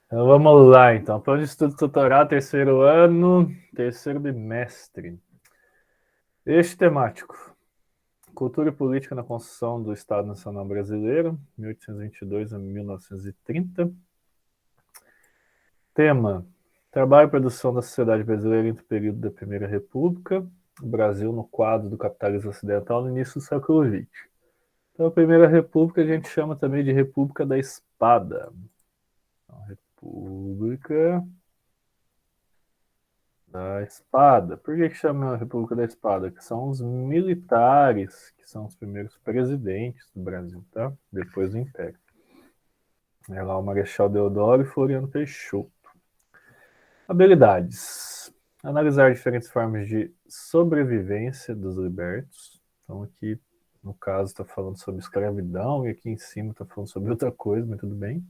Então, vamos lá, então. Plano de estudo tutorial, terceiro ano, terceiro bimestre. Eixo temático. Cultura e política na construção do Estado Nacional Brasileiro, 1822 a 1930. Tema: trabalho e produção da sociedade brasileira entre o período da Primeira República, o Brasil no quadro do capitalismo ocidental no início do século XX. Então, a Primeira República a gente chama também de República da Espada. Então, República da Espada. Por que chama a República da Espada? Que são os militares que são os primeiros presidentes do Brasil, tá? Depois do Império. É lá o Marechal Deodoro e Floriano Peixoto. Habilidades. Analisar diferentes formas de sobrevivência dos libertos. Então aqui, no caso, está falando sobre escravidão e aqui em cima está falando sobre outra coisa, mas tudo bem.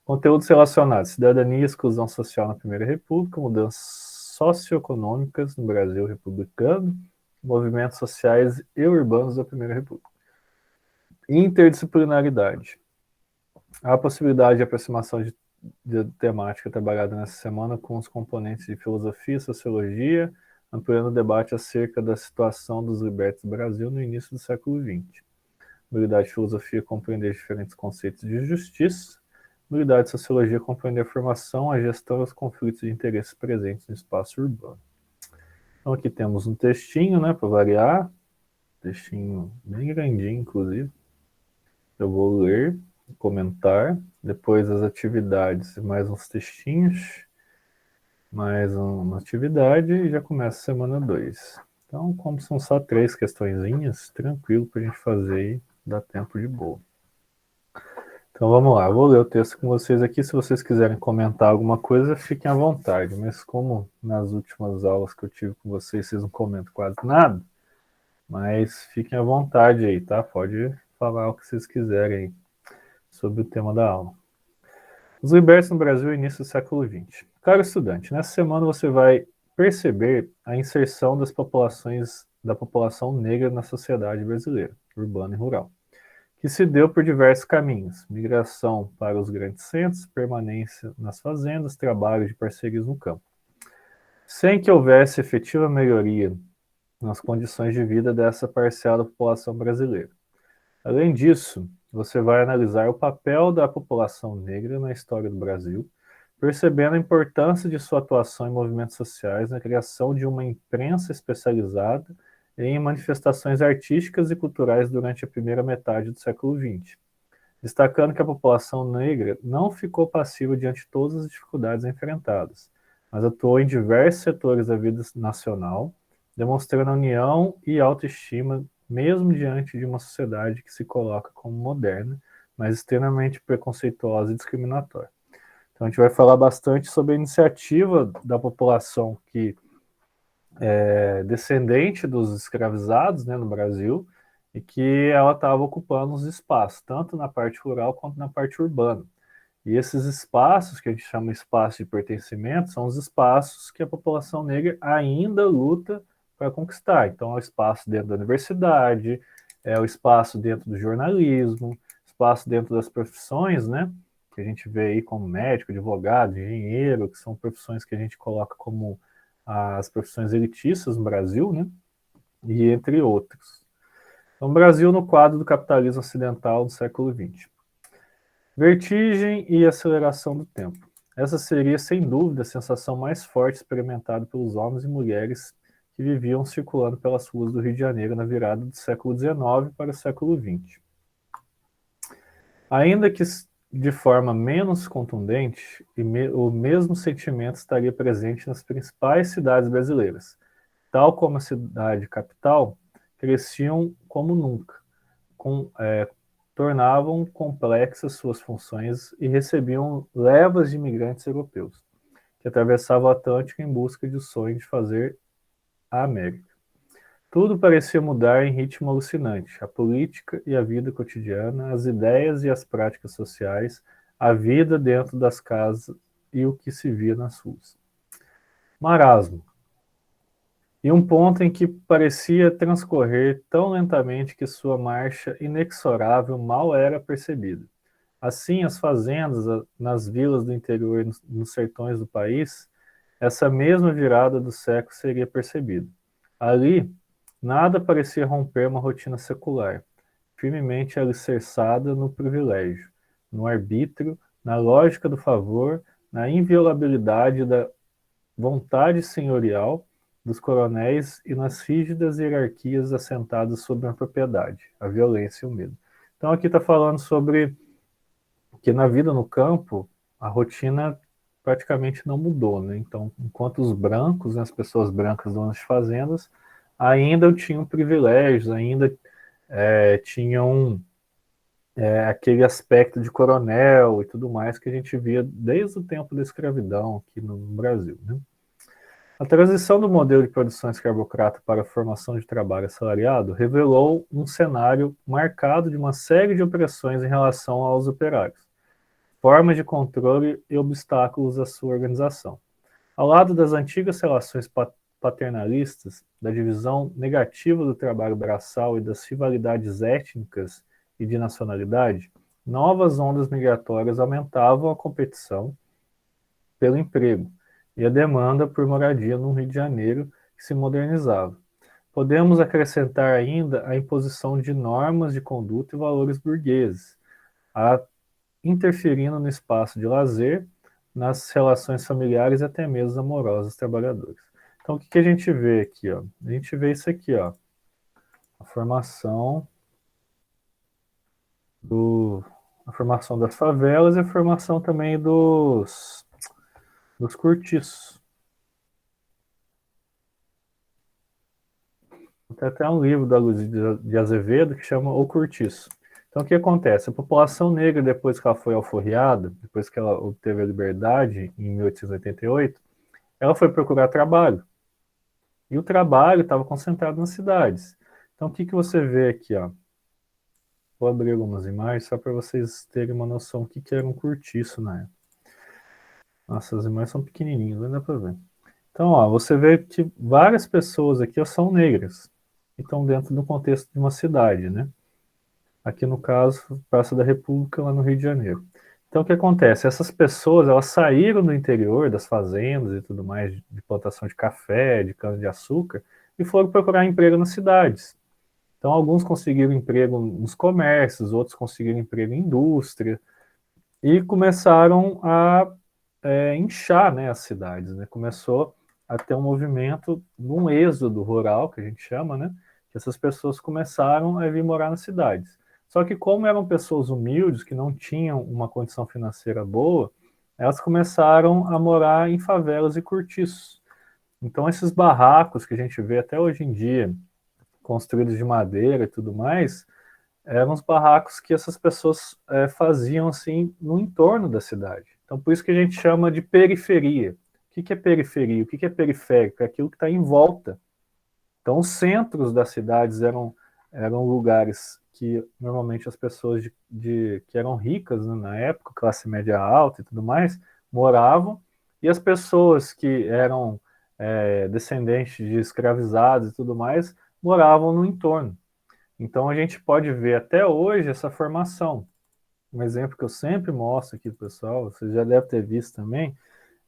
Conteúdos relacionados: cidadania e exclusão social na Primeira República, mudanças socioeconômicas no Brasil republicano, movimentos sociais e urbanos da Primeira República. Interdisciplinaridade. Há a possibilidade de aproximação de temática trabalhada nessa semana com os componentes de filosofia e sociologia, ampliando o debate acerca da situação dos libertos do Brasil no início do século XX. Habilidade de filosofia compreender diferentes conceitos de justiça. Habilidade de sociologia compreender a formação, a gestão e os conflitos de interesses presentes no espaço urbano. Então aqui temos um textinho, né, para variar, textinho bem grandinho, inclusive. Eu vou ler, comentar, depois as atividades, mais uns textinhos, mais uma atividade e já começa a semana 2. Então, como são só 3 questõezinhas, tranquilo para a gente fazer e dá tempo de boa. Então vamos lá, eu vou ler o texto com vocês aqui. Se vocês quiserem comentar alguma coisa, fiquem à vontade. Mas como nas últimas aulas que eu tive com vocês não comentam quase nada, mas fiquem à vontade aí, tá? Pode falar o que vocês quiserem sobre o tema da aula. Os libertos no Brasil início do século XX. Caro estudante, nessa semana você vai perceber a inserção da população negra na sociedade brasileira, urbana e rural, que se deu por diversos caminhos: migração para os grandes centros, permanência nas fazendas, trabalho de parcerias no campo, sem que houvesse efetiva melhoria nas condições de vida dessa parcela da população brasileira. Além disso, você vai analisar o papel da população negra na história do Brasil, percebendo a importância de sua atuação em movimentos sociais na criação de uma imprensa especializada em manifestações artísticas e culturais durante a primeira metade do século XX, destacando que a população negra não ficou passiva diante de todas as dificuldades enfrentadas, mas atuou em diversos setores da vida nacional, demonstrando união e autoestima mesmo diante de uma sociedade que se coloca como moderna, mas extremamente preconceituosa e discriminatória. Então a gente vai falar bastante sobre a iniciativa da população que é descendente dos escravizados, né, no Brasil, e que ela estava ocupando os espaços, tanto na parte rural quanto na parte urbana. E esses espaços, que a gente chama de espaço de pertencimento, são os espaços que a população negra ainda luta para conquistar. Então, é o espaço dentro da universidade, é o espaço dentro do jornalismo, espaço dentro das profissões, né? Que a gente vê aí como médico, advogado, engenheiro, que são profissões que a gente coloca como as profissões elitistas no Brasil, né? E entre outros. Então, Brasil no quadro do capitalismo ocidental do século XX. Vertigem e aceleração do tempo. Essa seria, sem dúvida, a sensação mais forte experimentada pelos homens e mulheres que viviam circulando pelas ruas do Rio de Janeiro na virada do século XIX para o século XX. Ainda que de forma menos contundente, o mesmo sentimento estaria presente nas principais cidades brasileiras. Tal como a cidade capital, cresciam como nunca, tornavam complexas suas funções e recebiam levas de imigrantes europeus, que atravessavam o Atlântico em busca do sonho de fazer a América. Tudo parecia mudar em ritmo alucinante: a política e a vida cotidiana, as ideias e as práticas sociais, a vida dentro das casas e o que se via nas ruas. Marasmo. E um ponto em que parecia transcorrer tão lentamente que sua marcha inexorável mal era percebida. Assim, as fazendas nas vilas do interior e nos sertões do país, essa mesma virada do século seria percebida. Ali, nada parecia romper uma rotina secular, firmemente alicerçada no privilégio, no arbítrio, na lógica do favor, na inviolabilidade da vontade senhorial dos coronéis e nas rígidas hierarquias assentadas sobre a propriedade, a violência e o medo. Então aqui está falando sobre que na vida no campo a rotina praticamente não mudou, né? Então, enquanto os brancos, né, as pessoas brancas donas de fazendas, ainda tinham privilégios, ainda tinham aquele aspecto de coronel e tudo mais que a gente via desde o tempo da escravidão aqui no Brasil, né? A transição do modelo de produção escravocrata para a formação de trabalho assalariado revelou um cenário marcado de uma série de opressões em relação aos operários, formas de controle e obstáculos à sua organização. Ao lado das antigas relações paternalistas, da divisão negativa do trabalho braçal e das rivalidades étnicas e de nacionalidade, novas ondas migratórias aumentavam a competição pelo emprego e a demanda por moradia no Rio de Janeiro, que se modernizava. Podemos acrescentar ainda a imposição de normas de conduta e valores burgueses, interferindo no espaço de lazer, nas relações familiares e até mesmo amorosas dos trabalhadores. Então, o que a gente vê aqui? Ó? A gente vê isso aqui, ó, a formação a formação das favelas e a formação também dos cortiços. Tem até um livro da Luz de Azevedo que chama O Cortiço. Então, o que acontece? A população negra, depois que ela foi alforriada, depois que ela obteve a liberdade, em 1888, ela foi procurar trabalho. E o trabalho estava concentrado nas cidades. Então, o que você vê aqui? Ó? Vou abrir algumas imagens só para vocês terem uma noção do que era um cortiço na época. Nossa, as imagens são pequenininhas, não dá para ver. Então, ó, você vê que várias pessoas aqui ó, são negras e estão dentro do contexto de uma cidade, né? Aqui no caso, Praça da República, lá no Rio de Janeiro. Então, o que acontece? Essas pessoas, elas saíram do interior, das fazendas e tudo mais, de plantação de café, de cana-de-açúcar, e foram procurar emprego nas cidades. Então, alguns conseguiram emprego nos comércios, outros conseguiram emprego em indústria, e começaram a inchar, né, as cidades, né? Começou a ter um movimento, um êxodo rural, que a gente chama, né? Que essas pessoas começaram a vir morar nas cidades. Só que como eram pessoas humildes, que não tinham uma condição financeira boa, elas começaram a morar em favelas e cortiços. Então esses barracos que a gente vê até hoje em dia, construídos de madeira e tudo mais, eram os barracos que essas pessoas faziam assim no entorno da cidade. Então, por isso que a gente chama de periferia. O que é periferia? O que é periférico? É aquilo que está em volta. Então, os centros das cidades eram lugares que normalmente as pessoas que eram ricas, né, na época, classe média alta e tudo mais, moravam, e as pessoas que eram descendentes de escravizados e tudo mais, moravam no entorno. Então a gente pode ver até hoje essa formação. Um exemplo que eu sempre mostro aqui pro pessoal, você já deve ter visto também,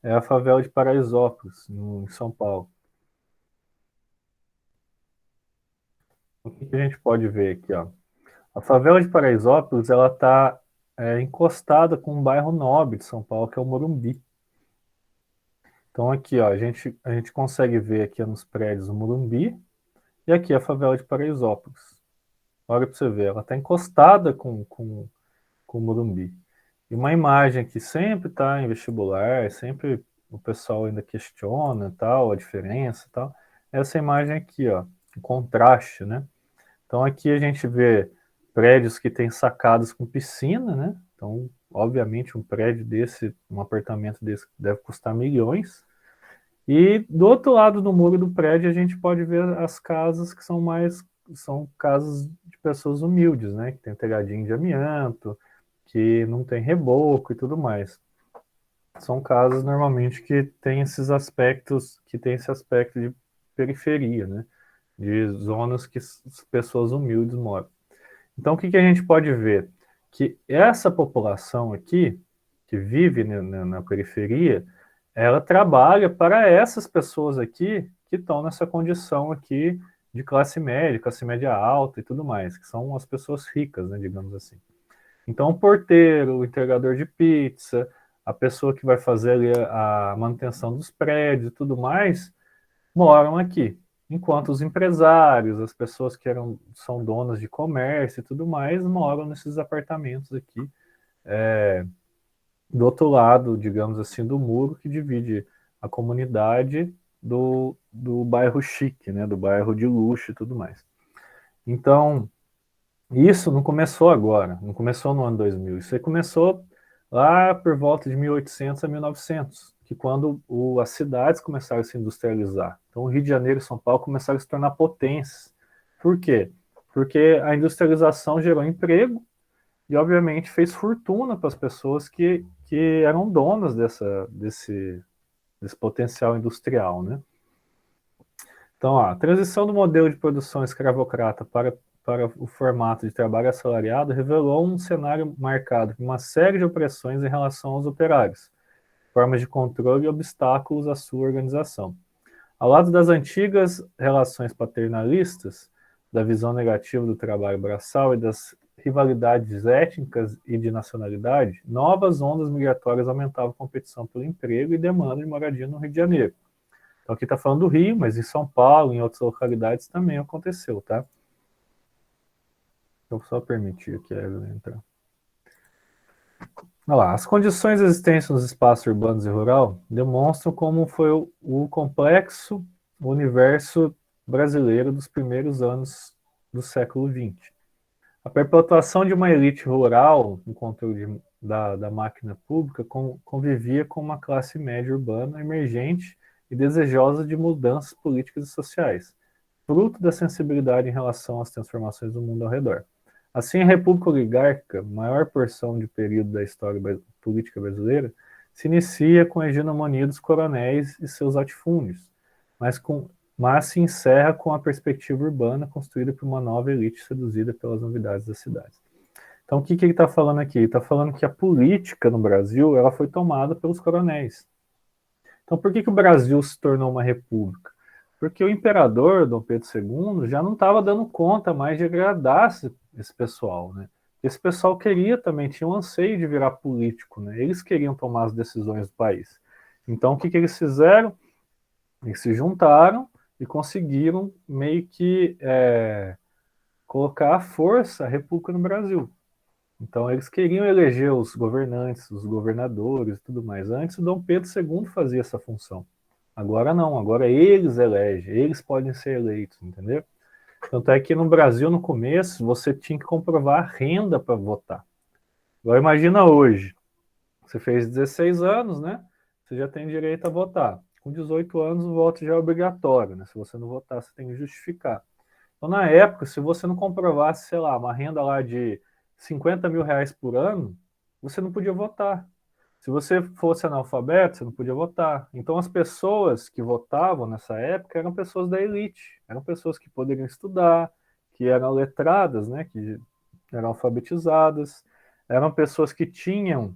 é a favela de Paraisópolis, em São Paulo. O que a gente pode ver aqui, ó? A favela de Paraisópolis, ela está encostada com um bairro nobre de São Paulo, que é o Morumbi. Então aqui, ó, a gente consegue ver aqui nos prédios o Morumbi e aqui a favela de Paraisópolis. Olha para você ver, ela está encostada com o Morumbi. E uma imagem que sempre está em vestibular, sempre o pessoal ainda questiona tal, a diferença tal, é essa imagem aqui, ó, o contraste, né? Então aqui a gente vê prédios que têm sacadas com piscina, né? Então, obviamente, um prédio desse, um apartamento desse deve custar milhões. E do outro lado do muro do prédio a gente pode ver as casas que são casas de pessoas humildes, né? Que tem telhadinho de amianto, que não tem reboco e tudo mais. São casas normalmente que têm esses aspectos, que tem esse aspecto de periferia, né? De zonas que pessoas humildes moram. Então, o que a gente pode ver? que essa população aqui, que vive na periferia, ela trabalha para essas pessoas aqui que estão nessa condição aqui de classe média alta e tudo mais, que são as pessoas ricas, né, digamos assim. Então, o porteiro, o entregador de pizza, a pessoa que vai fazer ali a manutenção dos prédios e tudo mais, moram aqui. Enquanto os empresários, as pessoas que são donas de comércio e tudo mais, moram nesses apartamentos aqui, do outro lado, digamos assim, do muro que divide a comunidade do bairro chique, né, do bairro de luxo e tudo mais. Então, isso não começou agora, não começou no ano 2000, isso aí começou lá por volta de 1800 a 1900, que quando as cidades começaram a se industrializar. Então, o Rio de Janeiro e São Paulo começaram a se tornar potências. Por quê? Porque a industrialização gerou emprego e, obviamente, fez fortuna para as pessoas que eram donas desse potencial industrial, né? Então, a transição do modelo de produção escravocrata para o formato de trabalho assalariado revelou um cenário marcado por uma série de opressões em relação aos operários, formas de controle e obstáculos à sua organização. Ao lado das antigas relações paternalistas, da visão negativa do trabalho braçal e das rivalidades étnicas e de nacionalidade, novas ondas migratórias aumentavam a competição pelo emprego e demanda de moradia no Rio de Janeiro. Então aqui está falando do Rio, mas em São Paulo, em outras localidades também aconteceu, tá? Então só permitir aqui a Evelyn entrar. Olha lá, as condições existentes nos espaços urbanos e rural demonstram como foi o complexo universo brasileiro dos primeiros anos do século XX. A perpetuação de uma elite rural no controle da máquina pública convivia com uma classe média urbana emergente e desejosa de mudanças políticas e sociais, fruto da sensibilidade em relação às transformações do mundo ao redor. Assim, a República Oligárquica, maior porção de período da história política brasileira, se inicia com a hegemonia dos coronéis e seus latifúndios, mas se encerra com a perspectiva urbana construída por uma nova elite seduzida pelas novidades das cidades. Então, o que ele está falando aqui? Ele está falando que a política no Brasil ela foi tomada pelos coronéis. Então, por que o Brasil se tornou uma república? Porque o imperador, Dom Pedro II, já não estava dando conta mais de agradar esse pessoal, né? Esse pessoal queria também, tinha um anseio de virar político, né? Eles queriam tomar as decisões do país. Então, o que eles fizeram? Eles se juntaram e conseguiram meio que colocar à força a república no Brasil. Então, eles queriam eleger os governantes, os governadores e tudo mais. Antes, o Dom Pedro II fazia essa função. Agora não, agora eles elegem, eles podem ser eleitos, entendeu? Tanto é que no Brasil, no começo, você tinha que comprovar renda para votar. Agora imagina hoje, você fez 16 anos, né? Você já tem direito a votar. Com 18 anos, o voto já é obrigatório, né? Se você não votar, você tem que justificar. Então, na época, se você não comprovasse, sei lá, uma renda lá de 50 mil reais por ano, você não podia votar. Se você fosse analfabeto, você não podia votar. Então, as pessoas que votavam nessa época eram pessoas da elite, eram pessoas que poderiam estudar, que eram letradas, né, que eram alfabetizadas, eram pessoas que tinham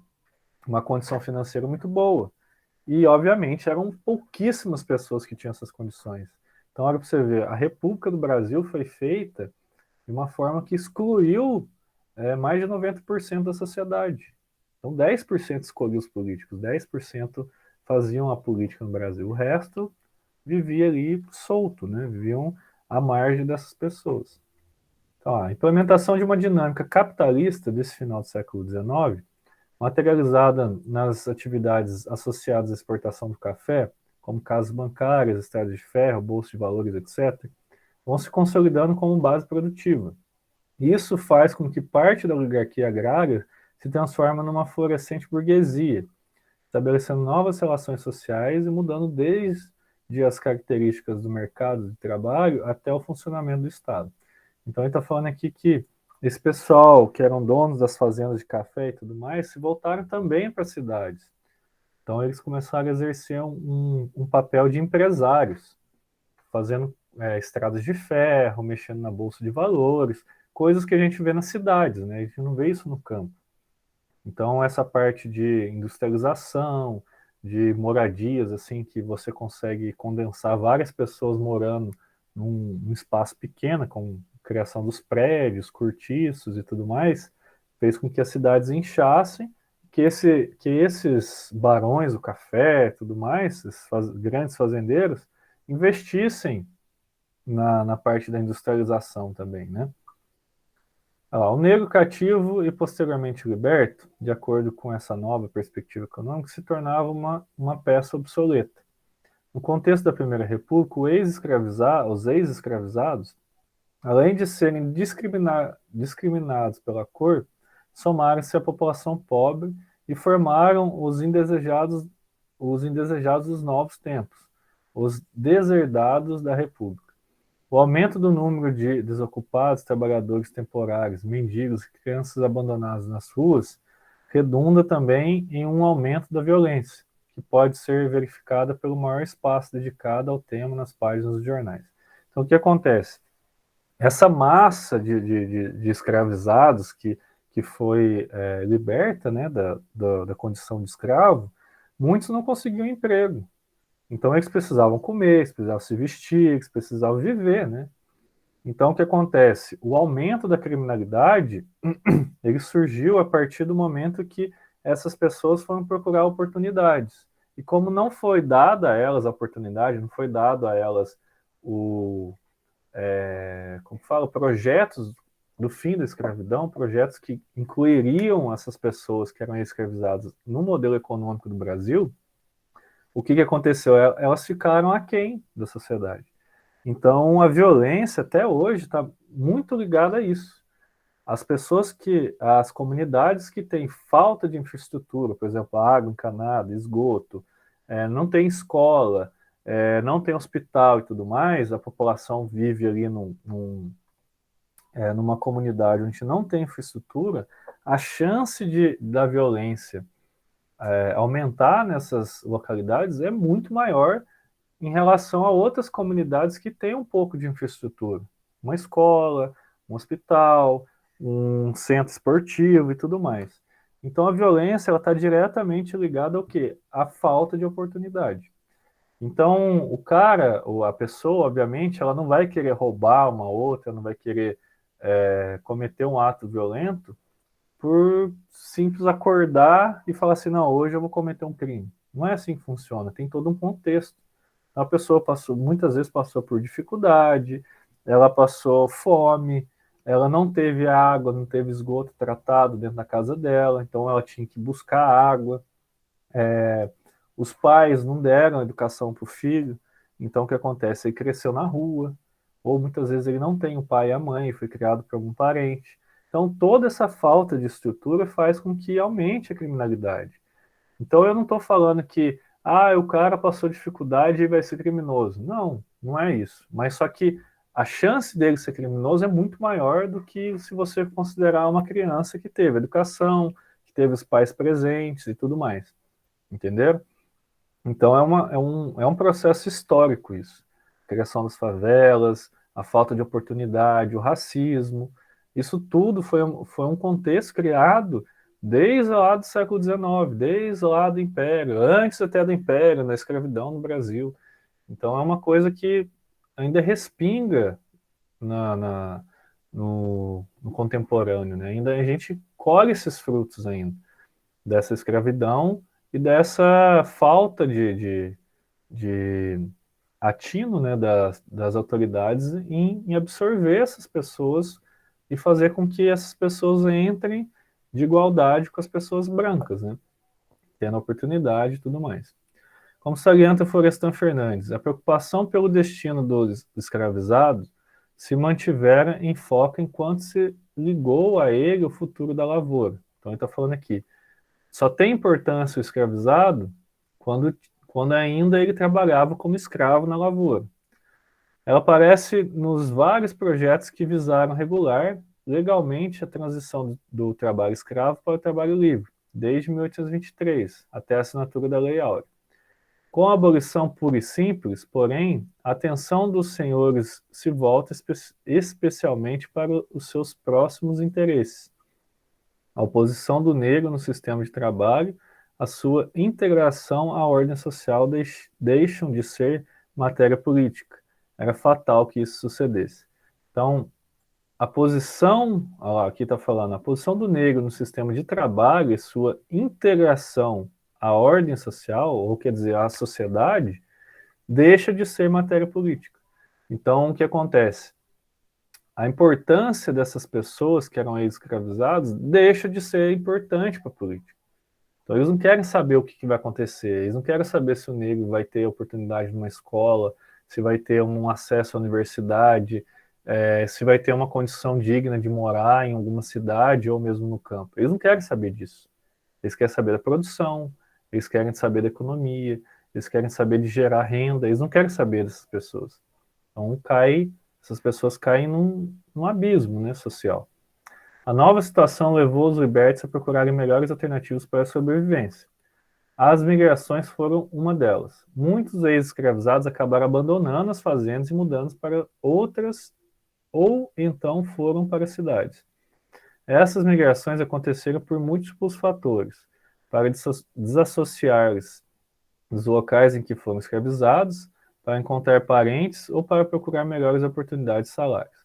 uma condição financeira muito boa. E, obviamente, eram pouquíssimas pessoas que tinham essas condições. Então, olha para você ver, a República do Brasil foi feita de uma forma que excluiu mais de 90% da sociedade. Então, 10% escolhia os políticos, 10% faziam a política no Brasil. O resto vivia ali solto, né? Viviam à margem dessas pessoas. Então, a implementação de uma dinâmica capitalista desse final do século XIX, materializada nas atividades associadas à exportação do café, como casas bancárias, estradas de ferro, bolsa de valores, etc., vão se consolidando como base produtiva. Isso faz com que parte da oligarquia agrária se transforme numa florescente burguesia, estabelecendo novas relações sociais e mudando desde as características do mercado de trabalho até o funcionamento do Estado. Então ele está falando aqui que esse pessoal que eram donos das fazendas de café e tudo mais se voltaram também para as cidades. Então eles começaram a exercer um papel de empresários, fazendo estradas de ferro, mexendo na bolsa de valores, coisas que a gente vê nas cidades, né? A gente não vê isso no campo. Então, essa parte de industrialização, de moradias, assim, que você consegue condensar várias pessoas morando num espaço pequeno, com criação dos prédios, cortiços e tudo mais, fez com que as cidades inchassem, que esses barões do café e tudo mais, esses grandes fazendeiros, investissem na parte da industrialização também, né? Olha lá, o negro cativo e posteriormente liberto, de acordo com essa nova perspectiva econômica, se tornava uma peça obsoleta. No contexto da Primeira República, os ex-escravizados, além de serem discriminados pela cor, somaram-se à população pobre e formaram os indesejados dos novos tempos, os deserdados da República. O aumento do número de desocupados, trabalhadores temporários, mendigos e crianças abandonadas nas ruas redunda também em um aumento da violência, que pode ser verificada pelo maior espaço dedicado ao tema nas páginas dos jornais. Então, o que acontece? Essa massa de escravizados que foi liberta, né, da condição de escravo, muitos não conseguiam emprego. Então eles precisavam comer, eles precisavam se vestir, eles precisavam viver, né? Então o que acontece? O aumento da criminalidade, ele surgiu a partir do momento que essas pessoas foram procurar oportunidades. E como não foi dada a elas a oportunidade, não foi dado a elas como fala, projetos do fim da escravidão, projetos que incluiriam essas pessoas que eram escravizadas no modelo econômico do Brasil, o que aconteceu? Elas ficaram aquém da sociedade. Então, a violência até hoje está muito ligada a isso. As comunidades que têm falta de infraestrutura, por exemplo, água encanada, esgoto, não tem escola, não tem hospital e tudo mais, a população vive ali numa comunidade onde não tem infraestrutura, a chance da violência aumentar nessas localidades é muito maior em relação a outras comunidades que têm um pouco de infraestrutura. Uma escola, um hospital, um centro esportivo e tudo mais. Então a violência está diretamente ligada ao quê? À falta de oportunidade. Então o cara, ou a pessoa, obviamente, ela não vai querer roubar uma outra, não vai querer cometer um ato violento por simples acordar e falar assim, não, hoje eu vou cometer um crime. Não é assim que funciona, tem todo um contexto. A pessoa muitas vezes passou por dificuldade, ela passou fome, ela não teve água, não teve esgoto tratado dentro da casa dela, então ela tinha que buscar água. Os pais não deram educação para o filho, então o que acontece? Ele cresceu na rua, ou muitas vezes ele não tem o pai e a mãe, foi criado por algum parente. Então toda essa falta de estrutura faz com que aumente a criminalidade. Então eu não estou falando que o cara passou dificuldade e vai ser criminoso. Não, não é isso. Mas só que a chance dele ser criminoso é muito maior do que se você considerar uma criança que teve educação, que teve os pais presentes e tudo mais. Entenderam? Então é um processo histórico isso. A criação das favelas, a falta de oportunidade, o racismo, isso tudo foi um contexto criado desde lá do século XIX, desde lá do Império, antes até do Império, na escravidão no Brasil. Então é uma coisa que ainda respinga no contemporâneo, né? Ainda a gente colhe esses frutos ainda, dessa escravidão e dessa falta de atino, né, das autoridades em absorver essas pessoas e fazer com que essas pessoas entrem de igualdade com as pessoas brancas, né, tendo oportunidade e tudo mais. Como salienta Florestan Fernandes, a preocupação pelo destino dos escravizados se mantivera em foco enquanto se ligou a ele o futuro da lavoura. Então ele está falando aqui, só tem importância o escravizado quando ainda ele trabalhava como escravo na lavoura. Ela aparece nos vários projetos que visaram regular legalmente a transição do trabalho escravo para o trabalho livre, desde 1823, até a assinatura da Lei Áurea. Com a abolição pura e simples, porém, a atenção dos senhores se volta especialmente para os seus próximos interesses. A oposição do negro no sistema de trabalho, a sua integração à ordem social deixam de ser matéria política. Era fatal que isso sucedesse. Então, a posição, aqui está falando, a posição do negro no sistema de trabalho e sua integração à ordem social, ou quer dizer, à sociedade, deixa de ser matéria política. Então, o que acontece? A importância dessas pessoas que eram escravizados deixa de ser importante para a política. Então, eles não querem saber o que vai acontecer, eles não querem saber se o negro vai ter oportunidade numa escola, se vai ter um acesso à universidade, se vai ter uma condição digna de morar em alguma cidade ou mesmo no campo. Eles não querem saber disso. Eles querem saber da produção, eles querem saber da economia, eles querem saber de gerar renda, eles não querem saber dessas pessoas. Então, essas pessoas caem num abismo, né, social. A nova situação levou os libertos a procurarem melhores alternativas para a sobrevivência. As migrações foram uma delas. Muitos ex-escravizados acabaram abandonando as fazendas e mudando para outras, ou então foram para cidades. Essas migrações aconteceram por múltiplos fatores, para desassociar dos locais em que foram escravizados, para encontrar parentes ou para procurar melhores oportunidades de salários.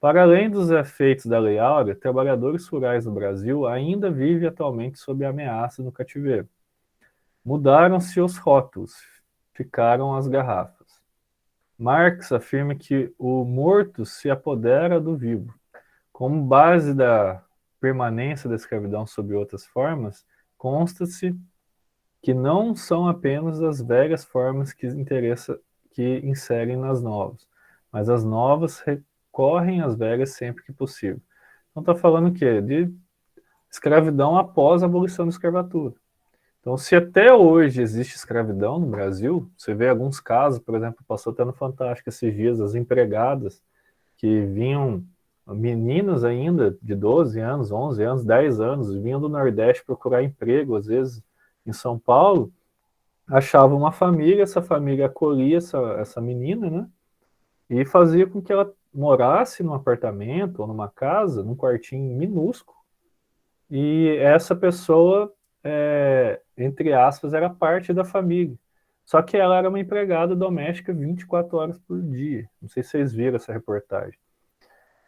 Para além dos efeitos da Lei Áurea, trabalhadores rurais no Brasil ainda vivem atualmente sob ameaça no cativeiro. Mudaram-se os rótulos, ficaram as garrafas. Marx afirma que o morto se apodera do vivo. Como base da permanência da escravidão sob outras formas, consta-se que não são apenas as velhas formas que inserem nas novas, mas as novas recorrem às velhas sempre que possível. Então está falando o quê? De escravidão após a abolição da escravatura. Então, se até hoje existe escravidão no Brasil, você vê alguns casos, por exemplo, passou até no Fantástico esses dias, as empregadas que vinham, meninas ainda de 12 anos, 11 anos, 10 anos, vinham do Nordeste procurar emprego, às vezes em São Paulo, achavam uma família, essa família acolhia essa menina, né? E fazia com que ela morasse num apartamento ou numa casa, num quartinho minúsculo, e essa pessoa, entre aspas, era parte da família. Só que ela era uma empregada doméstica 24 horas por dia. Não sei se vocês viram essa reportagem.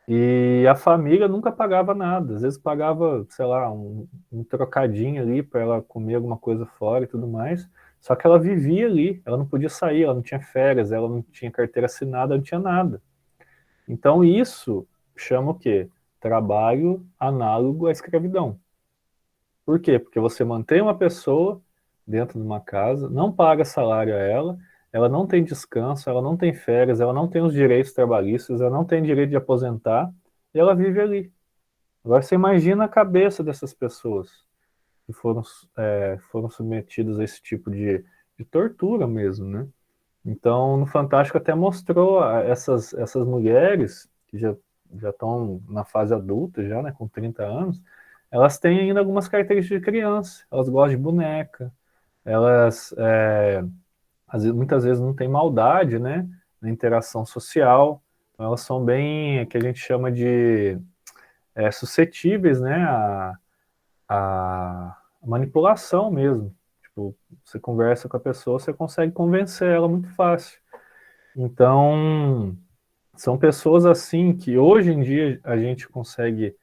E a família nunca pagava nada. Às vezes pagava, sei lá, um trocadinho ali para ela comer alguma coisa fora e tudo mais. Só que ela vivia ali. Ela não podia sair, ela não tinha férias, ela não tinha carteira assinada, não tinha nada. Então isso chama o quê? Trabalho análogo à escravidão. Por quê? Porque você mantém uma pessoa dentro de uma casa, não paga salário a ela não tem descanso, ela não tem férias, ela não tem os direitos trabalhistas, ela não tem direito de aposentar, e ela vive ali. Agora você imagina a cabeça dessas pessoas que foram submetidas a esse tipo de tortura mesmo, né? Então, no Fantástico até mostrou essas mulheres que já estão na fase adulta, já, né, com 30 anos, elas têm ainda algumas características de criança. Elas gostam de boneca, elas muitas vezes não têm maldade, né, na interação social. Então, elas são bem, que a gente chama de suscetíveis, né, à manipulação mesmo. Tipo, você conversa com a pessoa, você consegue convencer ela muito fácil. Então, são pessoas assim que hoje em dia a gente consegue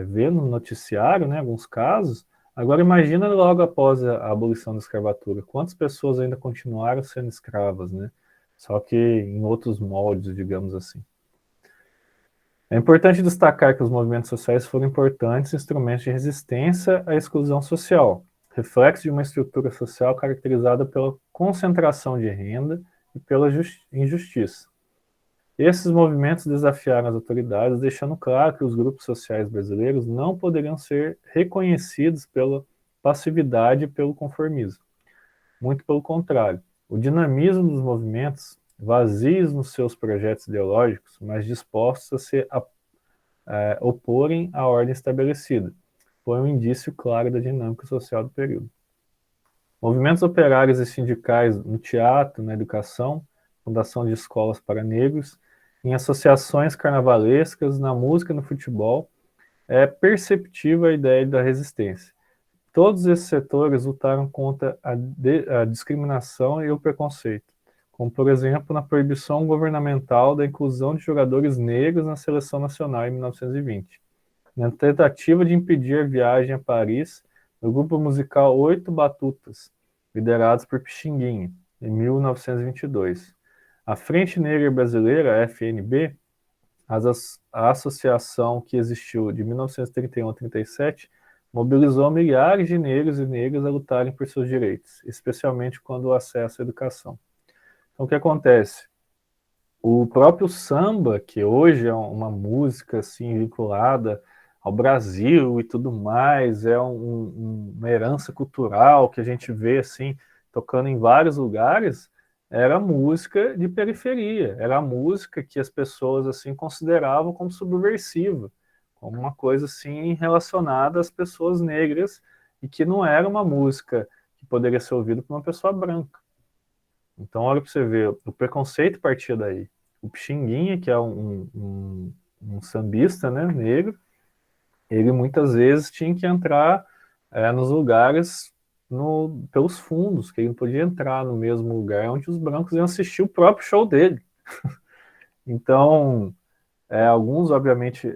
ver no noticiário, né, alguns casos. Agora imagina logo após a abolição da escravatura, quantas pessoas ainda continuaram sendo escravas, né? Só que em outros moldes, digamos assim. É importante destacar que os movimentos sociais foram importantes instrumentos de resistência à exclusão social, reflexo de uma estrutura social caracterizada pela concentração de renda e pela injustiça. Esses movimentos desafiaram as autoridades, deixando claro que os grupos sociais brasileiros não poderiam ser reconhecidos pela passividade e pelo conformismo. Muito pelo contrário, o dinamismo dos movimentos, vazios nos seus projetos ideológicos, mas dispostos a se oporem à ordem estabelecida, foi um indício claro da dinâmica social do período. Movimentos operários e sindicais no teatro, na educação, fundação de escolas para negros, em associações carnavalescas, na música e no futebol, é perceptível a ideia da resistência. Todos esses setores lutaram contra a discriminação e o preconceito, como, por exemplo, na proibição governamental da inclusão de jogadores negros na seleção nacional em 1920. Na tentativa de impedir a viagem a Paris do grupo musical Oito Batutas, liderados por Pixinguinha, em 1922. A Frente Negra Brasileira, a FNB, a associação que existiu de 1931 a 1937, mobilizou milhares de negros e negras a lutarem por seus direitos, especialmente quando o acesso à educação. Então, o que acontece? O próprio samba, que hoje é uma música assim vinculada ao Brasil e tudo mais, é uma herança cultural que a gente vê assim tocando em vários lugares, era música de periferia, era a música que as pessoas assim consideravam como subversiva, como uma coisa assim relacionada às pessoas negras e que não era uma música que poderia ser ouvida por uma pessoa branca. Então, olha para você ver, o preconceito partia daí. O Pixinguinha, que é um sambista, né, negro, ele muitas vezes tinha que entrar nos lugares pelos fundos, que ele não podia entrar no mesmo lugar onde os brancos iam assistir o próprio show dele. Então, alguns, obviamente,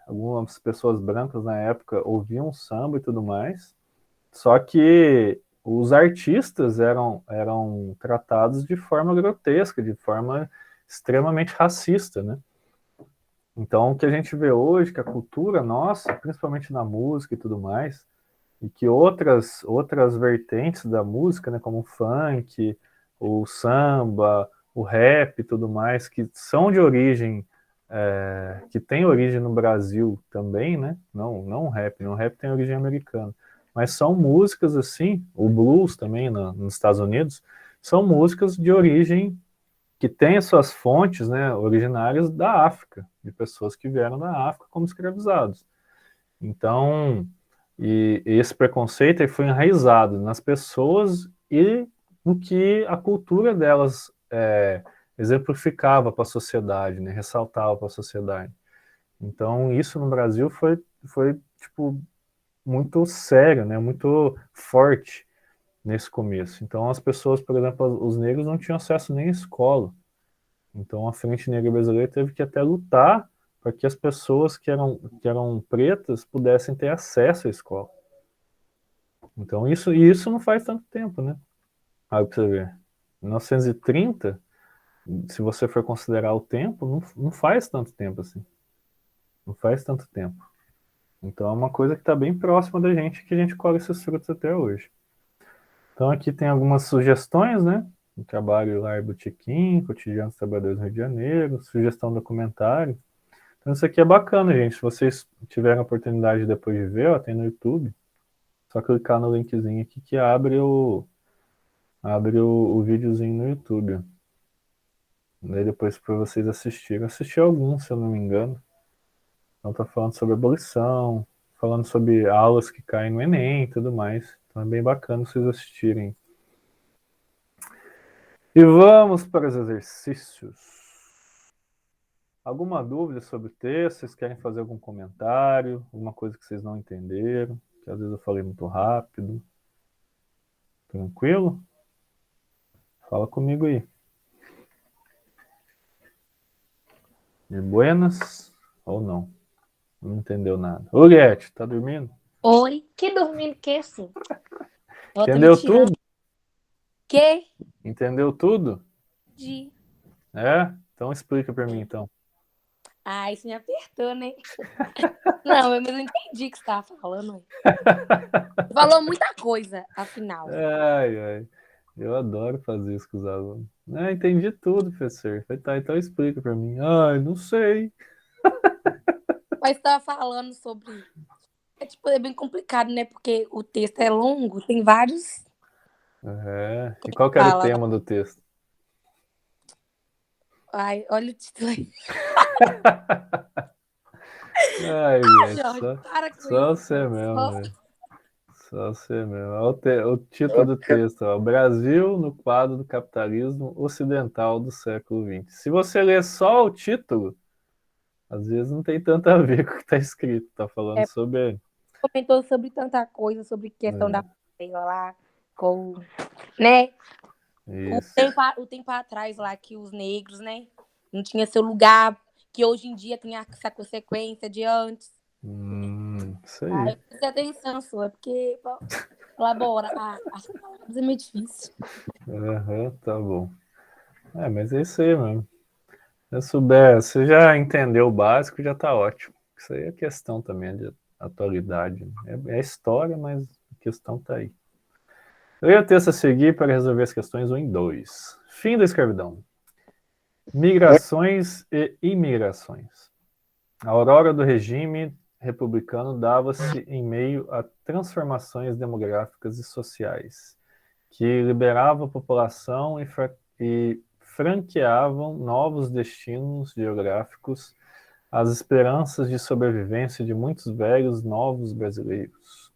algumas pessoas brancas na época ouviam samba e tudo mais, só que os artistas eram tratados de forma grotesca, de forma extremamente racista, né? Então, o que a gente vê hoje, que a cultura nossa, principalmente na música e tudo mais, e que outras vertentes da música, né, como o funk, o samba, o rap e tudo mais, que são de origem, que tem origem no Brasil também, né? Não o rap, o rap tem origem americana. Mas são músicas assim, o blues também nos Estados Unidos, são músicas de origem que têm as suas fontes, né, originárias da África, de pessoas que vieram da África como escravizados. Então, e esse preconceito aí foi enraizado nas pessoas e no que a cultura delas exemplificava para a sociedade, né, ressaltava para a sociedade. Então, isso no Brasil foi tipo, muito sério, né, muito forte nesse começo. Então, as pessoas, por exemplo, os negros não tinham acesso nem à escola. Então, a Frente Negra Brasileira teve que até lutar para que as pessoas que eram pretas pudessem ter acesso à escola. Então, isso não faz tanto tempo, né? Aí pra você ver. 1930, se você for considerar o tempo, não faz tanto tempo assim. Não faz tanto tempo. Então, é uma coisa que está bem próxima da gente, que a gente colhe esses frutos até hoje. Então, aqui tem algumas sugestões, né? O trabalho lá, Botequim, Cotidiano dos Trabalhadores do Rio de Janeiro, sugestão documentário. Então, isso aqui é bacana, gente. Se vocês tiverem a oportunidade depois de ver, ó, tem no YouTube. Só clicar no linkzinho aqui que abre o videozinho no YouTube. Daí depois para vocês assistirem. Eu assisti alguns, se eu não me engano. Então tá falando sobre abolição, falando sobre aulas que caem no Enem e tudo mais. Então é bem bacana vocês assistirem. E vamos para os exercícios. Alguma dúvida sobre o texto? Vocês querem fazer algum comentário? Alguma coisa que vocês não entenderam? Que às vezes eu falei muito rápido. Tranquilo? Fala comigo aí. De buenas ou não? Não entendeu nada. Ô, Guete, tá dormindo? Oi, que dormindo que assim? Ela tá me Entendeu tirando. tudo? Que? Entendeu tudo? De. É? Então explica pra mim, então. Ah, isso me apertou, né? Não, mas eu entendi o que você tava falando. Você falou muita coisa, afinal. Ai, ai. Eu adoro fazer isso com os alunos. Entendi tudo, professor. Falei, tá, então explica pra mim. Ai, não sei. Mas você tava falando sobre. É bem complicado, né? Porque o texto é longo, tem vários. É. E qual que era o Fala. tema do texto? Ai, olha o título aí. Ai, Ah, gente, Jorge, só, para com só isso. você mesmo, Só velho. Só você mesmo. Olha o título do texto, ó, Brasil no quadro do capitalismo ocidental do século XX. Se você ler só o título, às vezes não tem tanto a ver com o que está escrito. Está falando É, sobre. comentou sobre tanta coisa, sobre questão da É, sei lá, com, né? isso. O tempo atrás lá que os negros, né? Não tinha seu lugar, que hoje em dia tem essa consequência de antes. Isso Ah, aí. eu prestei atenção sua, porque pô, elabora. As palavras é meio difícil. Aham, tá bom. Mas é isso aí, mano. Se eu souber, você já entendeu o básico, já tá ótimo. Isso aí é questão também de atualidade. É história, mas a questão tá aí. Eu ia o texto a seguir para resolver as questões 1 e 2. Fim da escravidão. Migrações e imigrações. A aurora do regime republicano dava-se em meio a transformações demográficas e sociais, que liberavam a população e franqueavam novos destinos geográficos às esperanças de sobrevivência de muitos velhos novos brasileiros.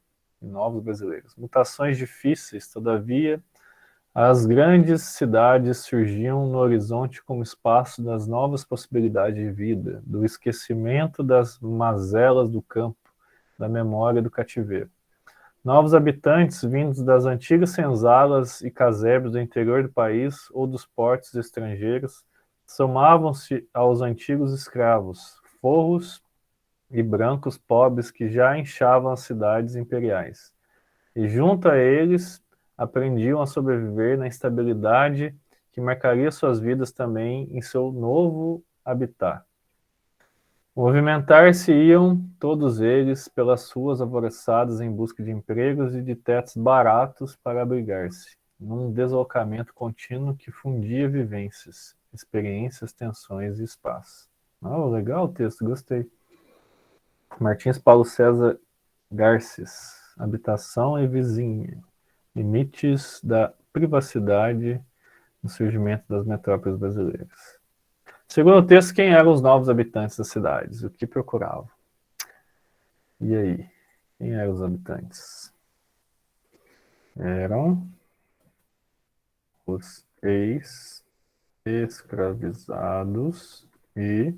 Mutações difíceis, todavia, as grandes cidades surgiam no horizonte como espaço das novas possibilidades de vida, do esquecimento das mazelas do campo, da memória do cativeiro. Novos habitantes vindos das antigas senzalas e casebres do interior do país ou dos portos estrangeiros somavam-se aos antigos escravos, forros e brancos pobres que já inchavam as cidades imperiais. E junto a eles aprendiam a sobreviver na instabilidade que marcaria suas vidas também em seu novo habitat. Movimentar-se-iam todos eles pelas ruas alvoroçadas em busca de empregos e de tetos baratos para abrigar-se, num deslocamento contínuo que fundia vivências, experiências, tensões e espaço. Legal o texto, gostei. Martins Paulo César Garces, Habitação e Vizinha, Limites da Privacidade no Surgimento das Metrópoles Brasileiras. Segundo o texto, quem eram os novos habitantes das cidades? O que procuravam? E aí? Quem eram os habitantes? Eram os ex-escravizados e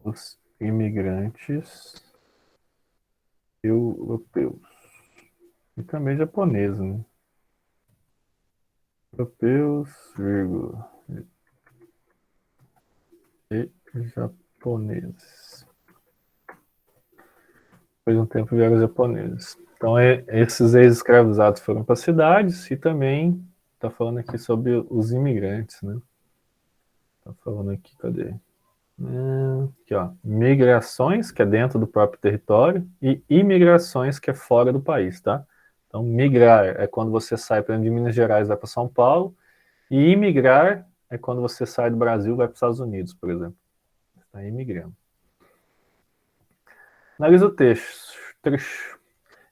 os imigrantes europeus. E também japoneses, né? Europeus, vírgula, e japoneses. Depois de um tempo vieram os japoneses. Então, esses ex-escravizados foram para cidades e também está falando aqui sobre os imigrantes, né? Está falando aqui, cadê? Aqui, ó. Migrações, que é dentro do próprio território, e imigrações, que é fora do país, tá? Então, migrar é quando você sai, por exemplo, de Minas Gerais e vai para São Paulo, e imigrar é quando você sai do Brasil e vai para os Estados Unidos, por exemplo. Está imigrando. Analisa o trecho.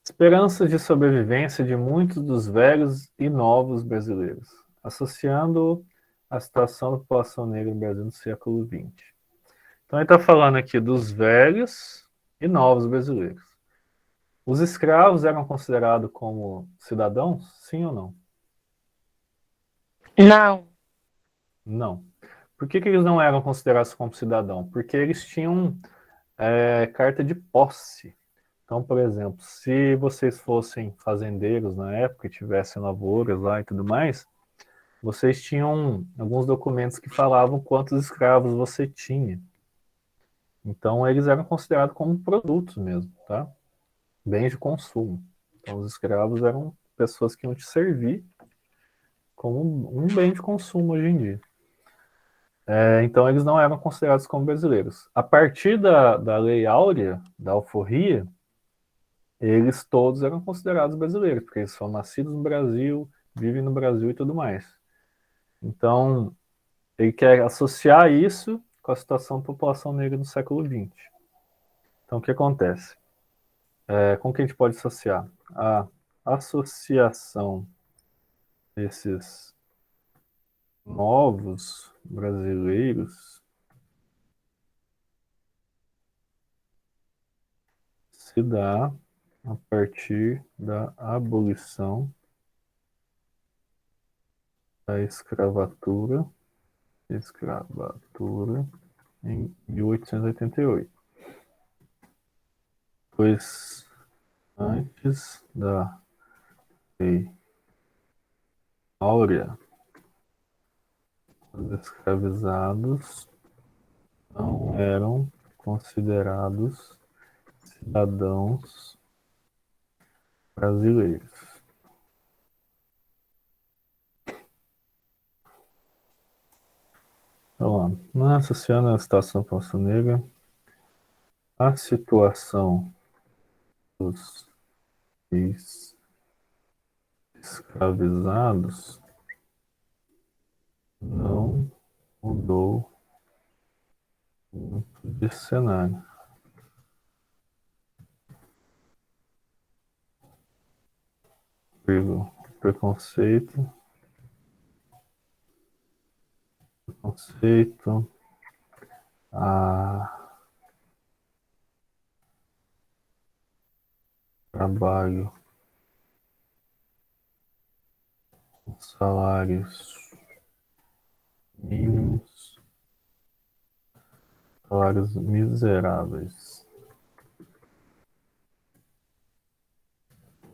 Esperanças de sobrevivência de muitos dos velhos e novos brasileiros, associando a situação da população negra no Brasil no século XX. Então ele está falando aqui dos velhos e novos brasileiros. Os escravos eram considerados como cidadãos? Sim ou não? Não. Não. Por que eles não eram considerados como cidadão? Porque eles tinham carta de posse. Então, por exemplo, se vocês fossem fazendeiros na época e tivessem lavouras lá e tudo mais, vocês tinham alguns documentos que falavam quantos escravos você tinha. Então, eles eram considerados como produtos mesmo, tá? Bens de consumo. Então, os escravos eram pessoas que iam te servir como um bem de consumo hoje em dia. Então, eles não eram considerados como brasileiros. A partir da Lei Áurea, da Alforria, eles todos eram considerados brasileiros, porque eles são nascidos no Brasil, vivem no Brasil e tudo mais. Então, ele quer associar isso com a situação da população negra no século XX. Então, o que acontece? Como que a gente pode associar? A associação desses novos brasileiros se dá a partir da abolição da escravatura em 1888, pois antes da Lei Áurea, os escravizados não eram considerados cidadãos brasileiros. Então, não associando a situação Poço Negra, a situação dos escravizados não mudou muito de cenário. Preconceito, trabalho, salários mínimos, salários miseráveis,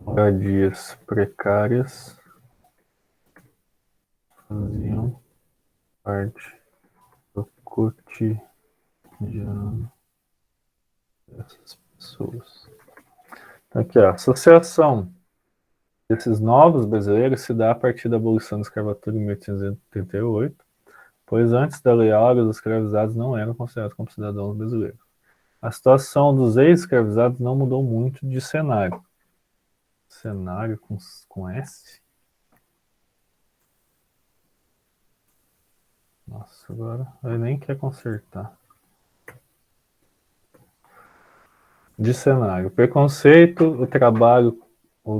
moradias precárias faziam parte do cotidiano dessas pessoas. Aqui, a associação desses novos brasileiros se dá a partir da abolição da escravatura em 1888, pois antes da Lei Áurea, os escravizados não eram considerados como cidadãos brasileiros. A situação dos ex-escravizados não mudou muito de cenário. Cenário com S? Nossa, agora ele nem quer consertar. De cenário. Preconceito, o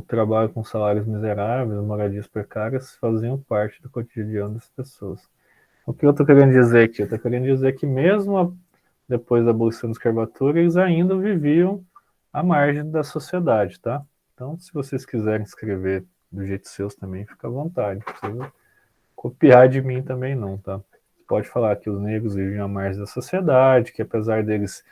trabalho com salários miseráveis, moradias precárias, faziam parte do cotidiano das pessoas. O que eu estou querendo dizer aqui? Eu estou querendo dizer que mesmo depois da abolição da escravatura, eles ainda viviam à margem da sociedade, tá? Então, se vocês quiserem escrever do jeito seus também, fica à vontade. Não precisa copiar de mim também não, tá? Pode falar que os negros vivem à margem da sociedade, que apesar deles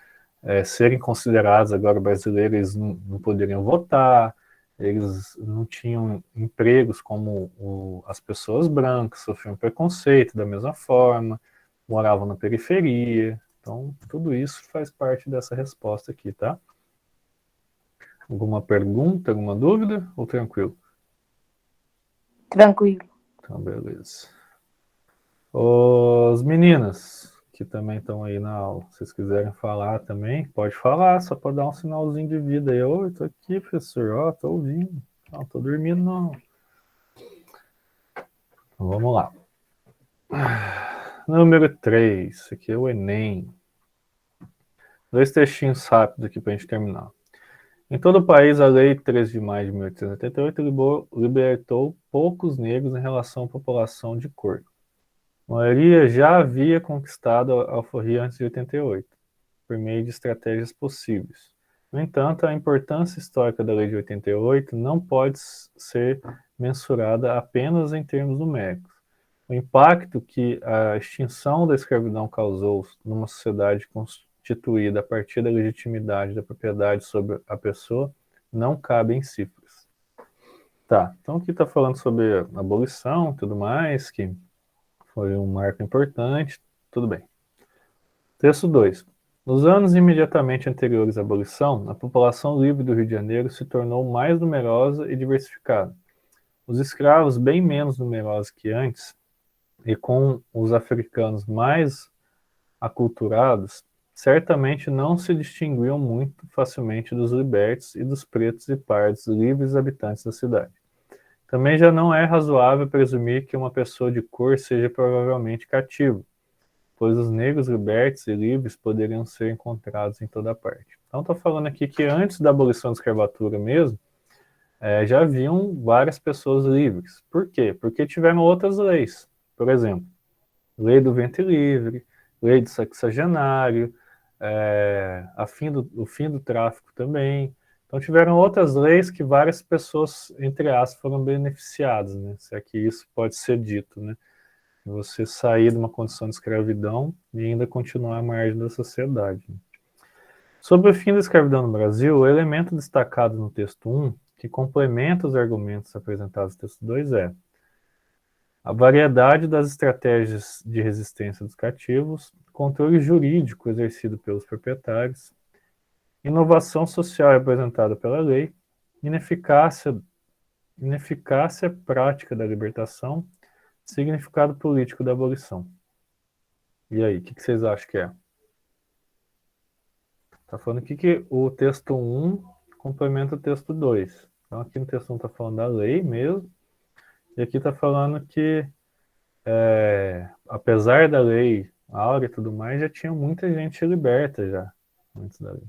serem considerados agora brasileiros, eles não poderiam votar, eles não tinham empregos como as pessoas brancas, sofriam preconceito da mesma forma, moravam na periferia. Então, tudo isso faz parte dessa resposta aqui, tá? Alguma pergunta, alguma dúvida ou tranquilo? Tranquilo. Então, beleza. Os meninas que também estão aí na aula, se vocês quiserem falar também, pode falar, só pode dar um sinalzinho de vida aí. Oi, tô aqui, professor, ó, tô ouvindo. Não, tô dormindo não. Então, vamos lá. Número 3, aqui é o Enem. 2 textinhos rápidos aqui para a gente terminar. Em todo o país, a Lei 13 de maio de 1888 libertou poucos negros em relação à população de cor. A maioria já havia conquistado a alforria antes de 88, por meio de estratégias possíveis. No entanto, a importância histórica da Lei de 88 não pode ser mensurada apenas em termos numéricos. O impacto que a extinção da escravidão causou numa sociedade constituída a partir da legitimidade da propriedade sobre a pessoa não cabe em cifras. Tá, então aqui está falando sobre a abolição e tudo mais, que foi um marco importante, tudo bem. Texto 2. Nos anos imediatamente anteriores à abolição, a população livre do Rio de Janeiro se tornou mais numerosa e diversificada. Os escravos, bem menos numerosos que antes, e com os africanos mais aculturados, certamente não se distinguiam muito facilmente dos libertos e dos pretos e pardos livres habitantes da cidade. Também já não é razoável presumir que uma pessoa de cor seja provavelmente cativa, pois os negros libertos e livres poderiam ser encontrados em toda parte. Então, estou falando aqui que antes da abolição da escravatura mesmo, já haviam várias pessoas livres. Por quê? Porque tiveram outras leis. Por exemplo, lei do ventre livre, lei do sexagenário, o fim do tráfico também. Então tiveram outras leis que várias pessoas, entre aspas, foram beneficiadas, né? Se é que isso pode ser dito, né? Você sair de uma condição de escravidão e ainda continuar à margem da sociedade. Sobre o fim da escravidão no Brasil, o elemento destacado no texto 1, que complementa os argumentos apresentados no texto 2, é a variedade das estratégias de resistência dos cativos, controle jurídico exercido pelos proprietários, inovação social representada pela lei, ineficácia prática da libertação, significado político da abolição. E aí, o que vocês acham que é? Está falando aqui que o texto 1 complementa o texto 2. Então aqui no texto 1 está falando da lei mesmo, e aqui está falando que apesar da lei áurea e tudo mais, já tinha muita gente liberta já, antes da lei.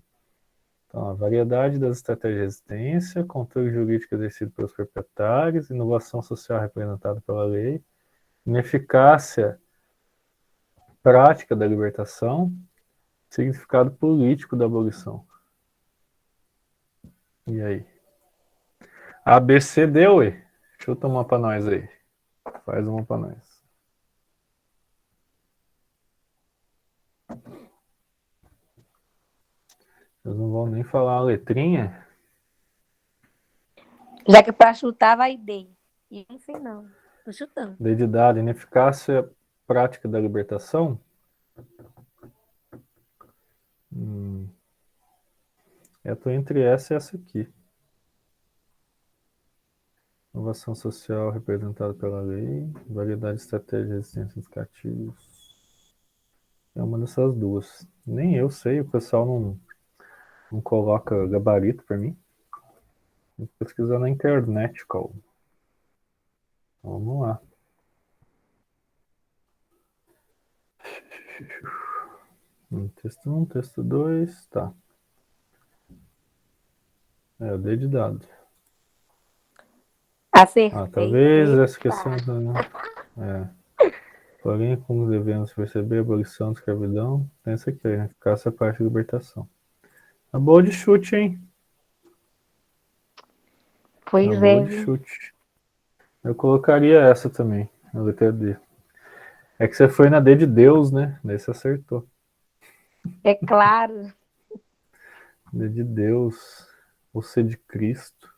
Então, a variedade das estratégias de resistência, controle jurídico exercido pelos proprietários, inovação social representada pela lei, ineficácia prática da libertação, significado político da abolição. E aí? A, B, C, D, ué. Chuta uma pra nós aí. Faz uma pra nós. Vocês não vão nem falar a letrinha? Já que pra chutar vai D. E não sei não. Tô chutando. D de dado, ineficácia prática da libertação. Eu tô entre essa e essa aqui. Inovação social representada pela lei, variedade de estratégia de resistência dos cativos. É uma dessas duas. Nem eu sei, o pessoal não coloca gabarito para mim. Vou pesquisar na internet, qual. Vamos lá. Texto 1, texto 2, tá. O D de dado. Acertei. Talvez essa questão... Porém, como devemos perceber, a abolição da escravidão, pensa aqui, né? Ficar essa parte de libertação. Tá boa de chute, hein? Pois Tá é. boa de chute. Eu colocaria essa também, na letra D. É que você foi na D de Deus, né? Daí você acertou. É claro. D de Deus, ou C de Cristo.